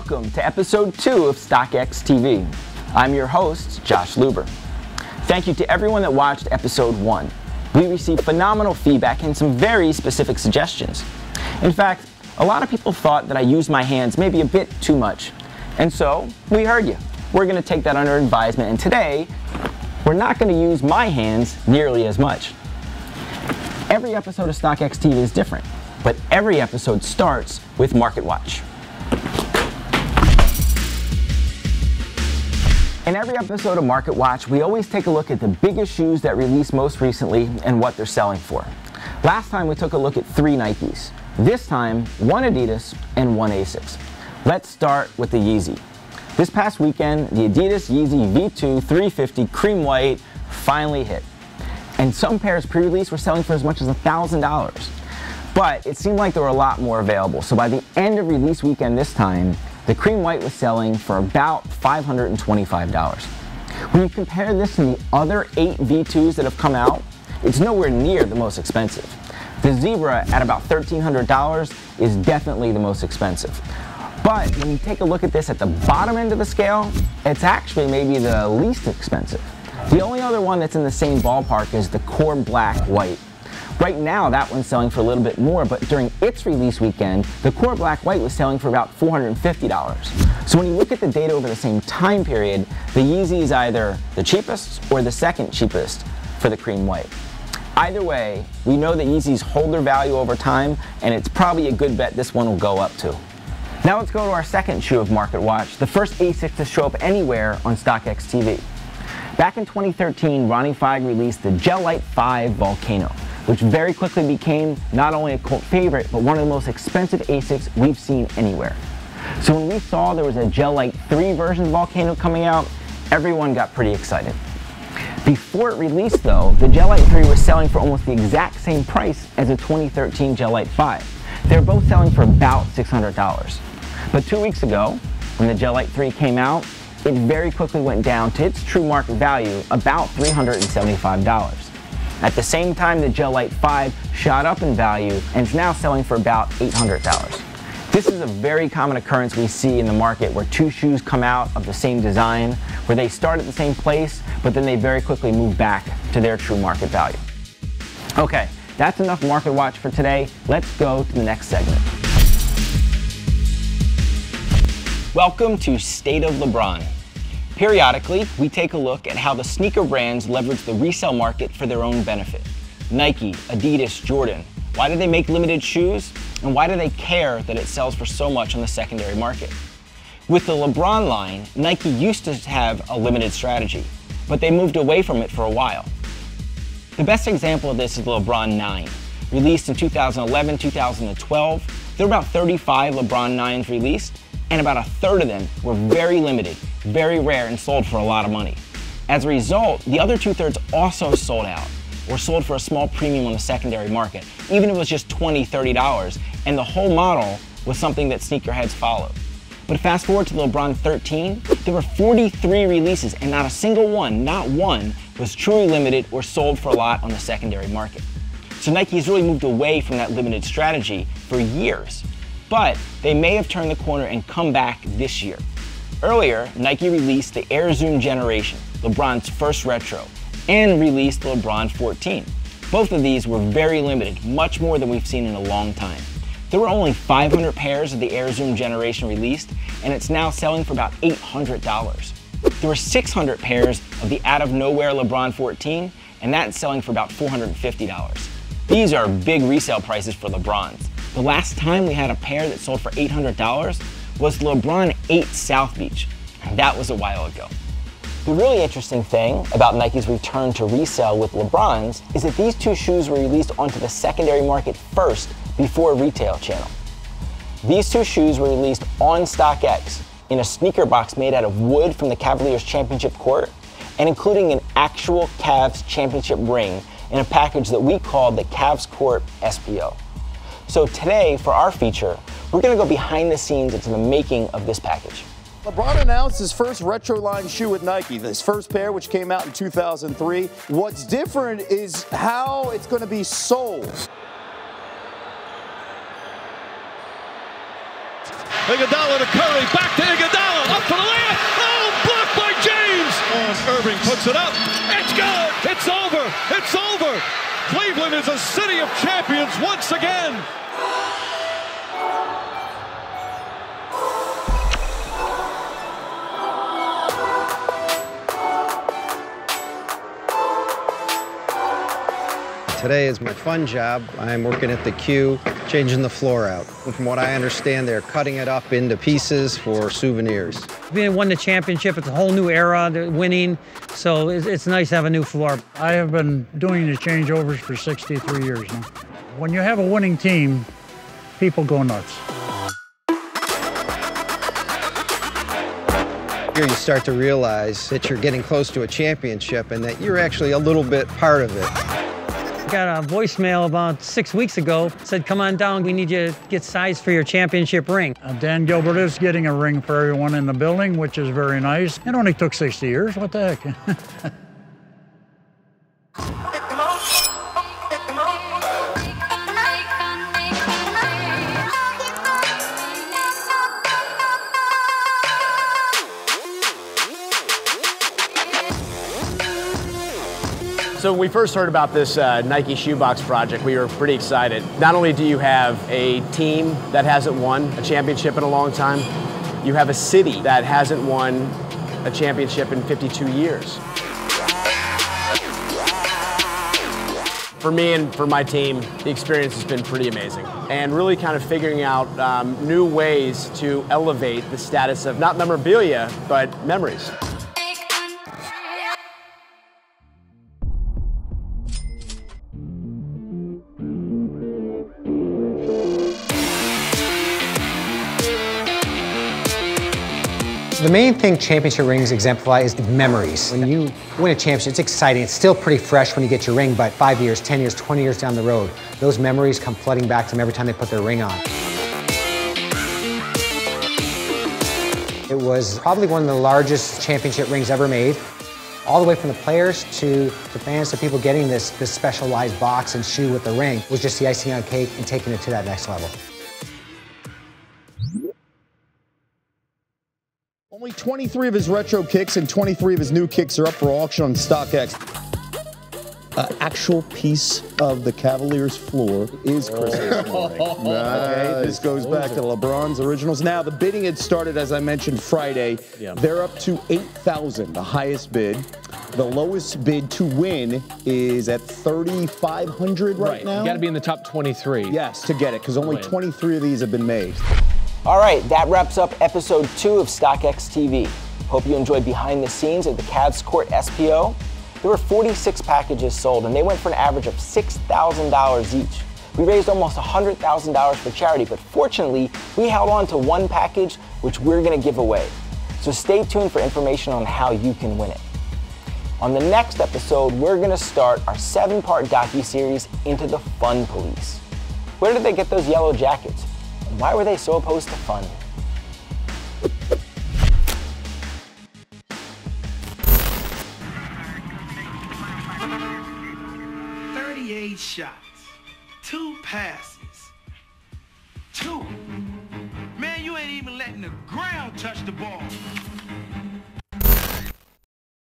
Welcome to episode 2 of StockX TV. I'm your host, Josh Luber. Thank you to everyone that watched episode 1. We received phenomenal feedback and some very specific suggestions. In fact, a lot of people thought that I used my hands maybe a bit too much. And so, we heard you. We're going to take that under advisement, and today, we're not going to use my hands nearly as much. Every episode of StockX TV is different, but every episode starts with Market Watch. In every episode of Market Watch, we always take a look at the biggest shoes that released most recently and what they're selling for. Last time we took a look at 3 Nikes. This time, 1 Adidas and 1 ASICS. Let's start with the Yeezy. This past weekend, the Adidas Yeezy V2 350 Cream White finally hit. And some pairs pre-release were selling for as much as $1,000. But it seemed like there were a lot more available. So by the end of release weekend this time, the Cream White was selling for about $525. When you compare this to the other 8 V2s that have come out, it's nowhere near the most expensive. The Zebra at about $1,300 is definitely the most expensive. But when you take a look at this at the bottom end of the scale, it's actually maybe the least expensive. The only other one that's in the same ballpark is the Core Black White. Right now, that one's selling for a little bit more, but during its release weekend, the Core Black White was selling for about $450. So when you look at the data over the same time period, the Yeezy is either the cheapest or the second cheapest for the Cream White. Either way, we know that Yeezys hold their value over time, and it's probably a good bet this one will go up to. Now let's go to our second shoe of Market Watch, the first ASIC to show up anywhere on StockX TV. Back in 2013, Ronnie Fieg released the Gel Lyte 5 Volcano, which very quickly became not only a cult favorite, but one of the most expensive ASICs we've seen anywhere. So when we saw there was a Gel Lyte 3 version of Volcano coming out, everyone got pretty excited. Before it released though, the Gel Lyte 3 was selling for almost the exact same price as the 2013 Gel Lyte 5. They were both selling for about $600. But 2 weeks ago, when the Gel Lyte 3 came out, it very quickly went down to its true market value, about $375. At the same time, the Gel Lyte 5 shot up in value and is now selling for about $800. This is a very common occurrence we see in the market where 2 shoes come out of the same design, where they start at the same place, but then they very quickly move back to their true market value. Okay, that's enough Market Watch for today. Let's go to the next segment. Welcome to State of LeBron. Periodically, we take a look at how the sneaker brands leverage the resale market for their own benefit. Nike, Adidas, Jordan. Why do they make limited shoes? And why do they care that it sells for so much on the secondary market? With the LeBron line, Nike used to have a limited strategy, but they moved away from it for a while. The best example of this is the LeBron 9. Released in 2011, 2012, there were about 35 LeBron 9s released, and about a third of them were very limited, very rare, and sold for a lot of money. As a result, the other 2/3 also sold out, or sold for a small premium on the secondary market, even if it was just $20, $30, and the whole model was something that sneakerheads followed. But fast forward to the LeBron 13, there were 43 releases, and not a single one, not one, was truly limited or sold for a lot on the secondary market. So Nike has really moved away from that limited strategy for years. But they may have turned the corner and come back this year. Earlier, Nike released the Air Zoom Generation, LeBron's first retro, and released the LeBron 14. Both of these were very limited, much more than we've seen in a long time. There were only 500 pairs of the Air Zoom Generation released, and it's now selling for about $800. There were 600 pairs of the out-of-nowhere LeBron 14, and that's selling for about $450. These are big resale prices for LeBrons. The last time we had a pair that sold for $800 was the LeBron 8 South Beach, and that was a while ago. The really interesting thing about Nike's return to resale with LeBrons is that these 2 shoes were released onto the secondary market first before a retail channel. These 2 shoes were released on StockX in a sneaker box made out of wood from the Cavs Championship Court, and including an actual Cavs Championship ring in a package that we called the Cavs Court SPO. So today, for our feature, we're going to go behind the scenes into the making of this package. LeBron announced his first retro line shoe with Nike, his first pair, which came out in 2003. What's different is how it's going to be sold. Iguodala to Curry, back to Iguodala, up for the layup. Oh, blocked by James. And Irving puts it up. It's good. It's over. It's over. Cleveland is a city of champions once again. Today is my fun job. I'm working at the queue, changing the floor out. And from what I understand, they're cutting it up into pieces for souvenirs. Being won the championship, it's a whole new era, they're winning, so it's nice to have a new floor. I have been doing the changeovers for 63 years now. When you have a winning team, people go nuts. Here you start to realize that you're getting close to a championship and that you're actually a little bit part of it. Got a voicemail about 6 weeks ago, said, come on down, we need you to get sized for your championship ring. Dan Gilbert is getting a ring for everyone in the building, which is very nice. It only took 60 years, what the heck? So when we first heard about this Nike shoebox project, we were pretty excited. Not only do you have a team that hasn't won a championship in a long time, you have a city that hasn't won a championship in 52 years. For me and for my team, the experience has been pretty amazing. And really kind of figuring out new ways to elevate the status of not memorabilia, but memories. The main thing championship rings exemplify is memories. When you win a championship, it's exciting. It's still pretty fresh when you get your ring, but 5 years, 10 years, 20 years down the road, those memories come flooding back to them every time they put their ring on. It was probably one of the largest championship rings ever made. All the way from the players to the fans to people getting this specialized box and shoe with the ring was just the icing on cake and taking it to that next level. Only 23 of his retro kicks and 23 of his new kicks are up for auction on StockX. Actual piece of the Cavaliers floor is Christmas morning. Okay, this goes back to LeBron's originals. Now, the bidding had started, as I mentioned, Friday. They're up to $8,000, the highest bid. The lowest bid to win is at $3,500 right now. You got to be in the top 23. Yes, to get it, because only 23 of these have been made. All right, that wraps up episode 2 of StockX TV. Hope you enjoyed behind the scenes of the Cavs Court SPO. There were 46 packages sold, and they went for an average of $6,000 each. We raised almost $100,000 for charity, but fortunately, we held on to one package, which we're gonna give away. So stay tuned for information on how you can win it. On the next episode, we're gonna start our 7-part docu-series Into the Fun Police. Where did they get those yellow jackets? And why were they so opposed to fun? 38 shots, 2 passes, 2. Man, you ain't even letting the ground touch the ball.